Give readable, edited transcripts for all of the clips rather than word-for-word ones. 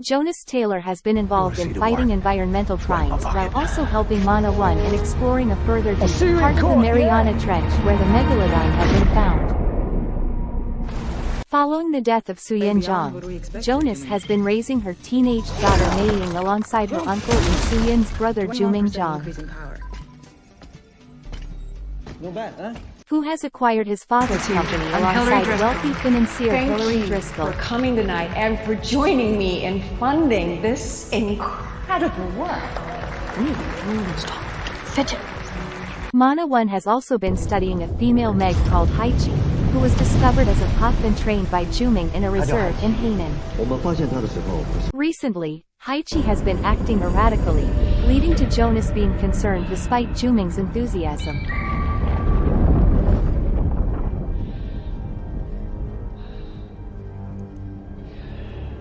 Jonas Taylor has been involved in fighting environmental crimes while also helping Mana 1 in exploring a further deep part of the Mariana Trench where the Megalodon have been found. Following the death of Suyin Zhang, Jonas has been raising her teenage daughter Meiying alongside her uncle and Suyin's brother Juming Zhang, who has acquired his father's company alongside wealthy financier Hillary Driscoll. For coming tonight and for joining me in funding this incredible work. Mana 1 has also been studying a female Meg called Haichi, who was discovered as a pup and trained by Juming in a reserve in Hainan. Recently, Haichi has been acting erratically, leading to Jonas being concerned despite Juming's enthusiasm.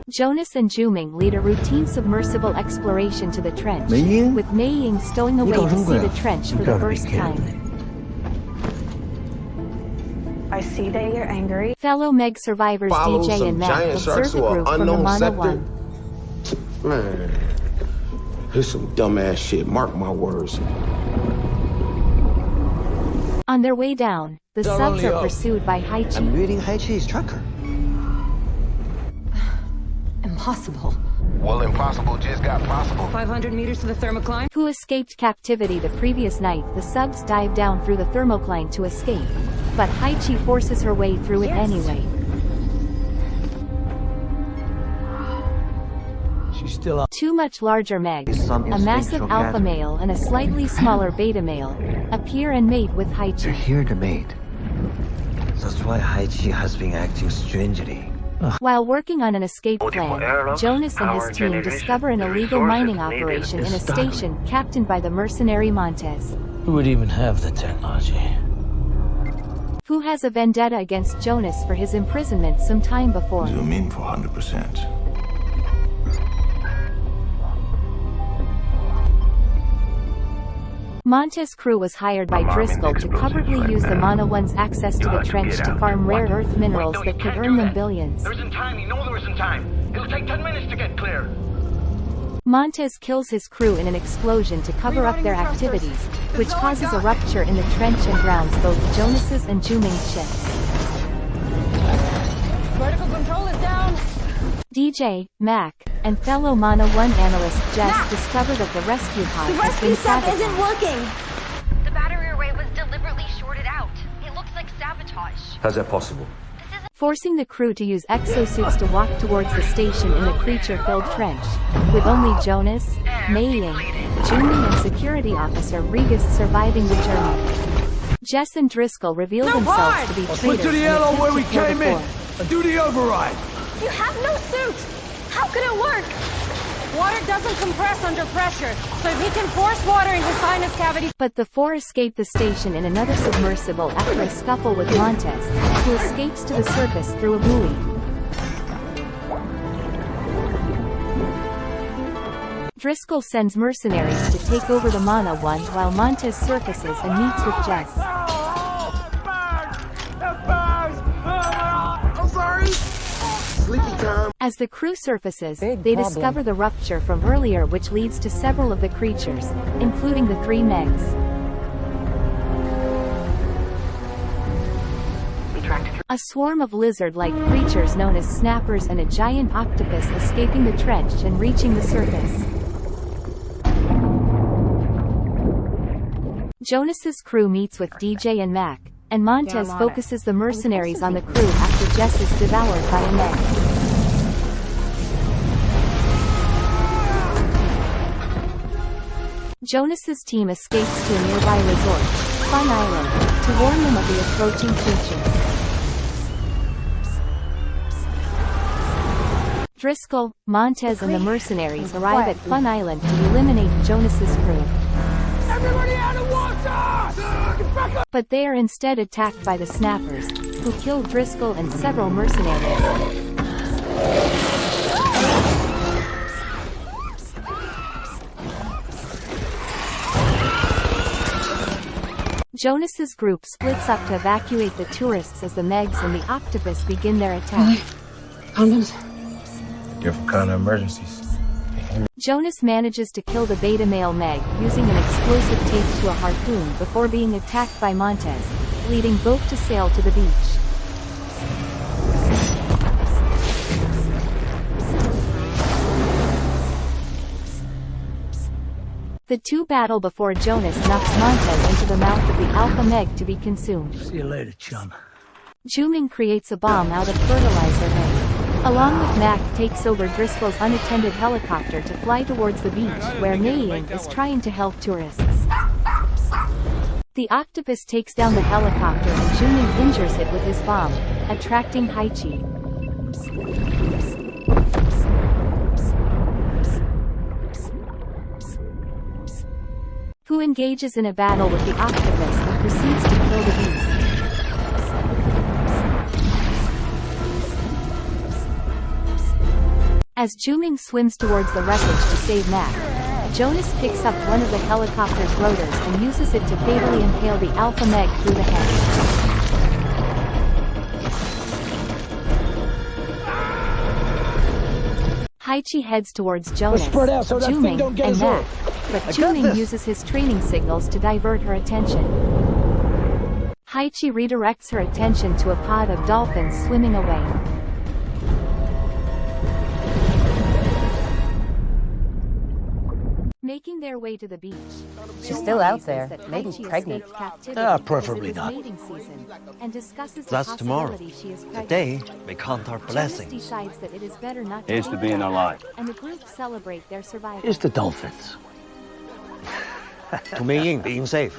Jonas and Juming lead a routine submersible exploration to the trench, with Meiying stowing away to see the trench for the first time. I see that you're angry. Fellow Meg survivors DJ and Matt observe the group from the Mana 1. Man, here's some dumbass shit, mark my words. On their way down, the subs are pursued by Haichi. I'm reading Haichi's tracker. Impossible. Well, impossible just got possible. 500 meters to the thermocline. Who escaped captivity the previous night. The subs dive down through the thermocline to escape, but Haichi forces her way through it anyway. She's still up. Two much larger Megs, a massive alpha male and a slightly smaller beta male, appear and mate with They're Haichi. here to mate. That's why Haichi has been acting strangely. While working on an escape plan, Jonas and his team discover an illegal mining operation in a station captained by the mercenary Montez, Who would even have the technology? who has a vendetta against Jonas for his imprisonment some time before. Zoom in for 100%. Montez' crew was hired by Driscoll to covertly use the Mana 1's access to the trench to farm rare earth minerals that could earn them billions. There isn't time. You know there isn't time. It'll take 10 minutes to get clear. Montez kills his crew in an explosion to cover up their activities, which causes a rupture in the trench and grounds both Jonas's and Juming's ships. Vertical control is down. DJ, Mac, and fellow Mana 1 analyst Jess discover that the rescue pod has been sabotaged. isn't working. The battery array was deliberately shorted out. It looks like sabotage. How's that possible? Forcing the crew to use exosuits to walk towards the station in the creature-filled trench, with only Jonas, Meiying, Juming and security officer Regas surviving the journey. Jess and Driscoll reveal themselves to be traitors. Put to the airlock where we came in and do the override. You have no suit. How can it work? Water doesn't compress under pressure, so if he can force water into sinus cavity. But the four escape the station in another submersible after a scuffle with Montez, who escapes to the surface through a buoy. Driscoll sends mercenaries to take over the Mana 1 while Montez surfaces and meets with Jess. I'm sorry. Sleepy time. As the crew surfaces, they discover the rupture from earlier, which leads to several of the creatures, including the three Megs. A swarm of lizard-like creatures known as snappers and a giant octopus escaping the trench and reaching the surface. Jonas's crew meets with DJ and Mac, and Montez focuses the mercenaries on the crew after Jess is devoured by a Meg. Jonas's team escapes to a nearby resort, Fun Island, to warn them of the approaching creatures. Driscoll, Montez and the mercenaries arrive at Fun Island to eliminate Jonas's crew. Everybody out of water! Back up! But they are instead attacked by the snappers, who kill Driscoll and several mercenaries. Jonas's group splits up to evacuate the tourists as the Megs and the octopus begin their attack. Condoms. Different kind of emergencies. Jonas manages to kill the beta male Meg using an explosive taped to a harpoon before being attacked by Montez, leading both to sail to the beach. The two battle before Jonas knocks Montez into the mouth of the Alpha Meg to be consumed. See you later, chum. Juming creates a bomb out of fertilizer Meg. Along with Mac takes over Driscoll's unattended helicopter to fly towards the beach where Naying is trying to help tourists. The octopus takes down the helicopter and Juming injures it with his bomb, attracting Haichi, who engages in a battle with the octopus and proceeds to kill the beast. As Juming swims towards the wreckage to save Mac, Jonas picks up one of the helicopter's rotors and uses it to fatally impale the Alpha Meg through the head. Haichi heads towards Jonas, Juming, and Mac, but Juming uses his training signals to divert her attention. Haichi redirects her attention to a pod of dolphins swimming away. Making their way to the beach. She's still out there, maybe pregnant. Preferably not. That's tomorrow. Today, we count our blessings. Decides that it is better not Here's to being alive. And the group celebrate their survival. Here's the dolphins. To Mei Ying being safe.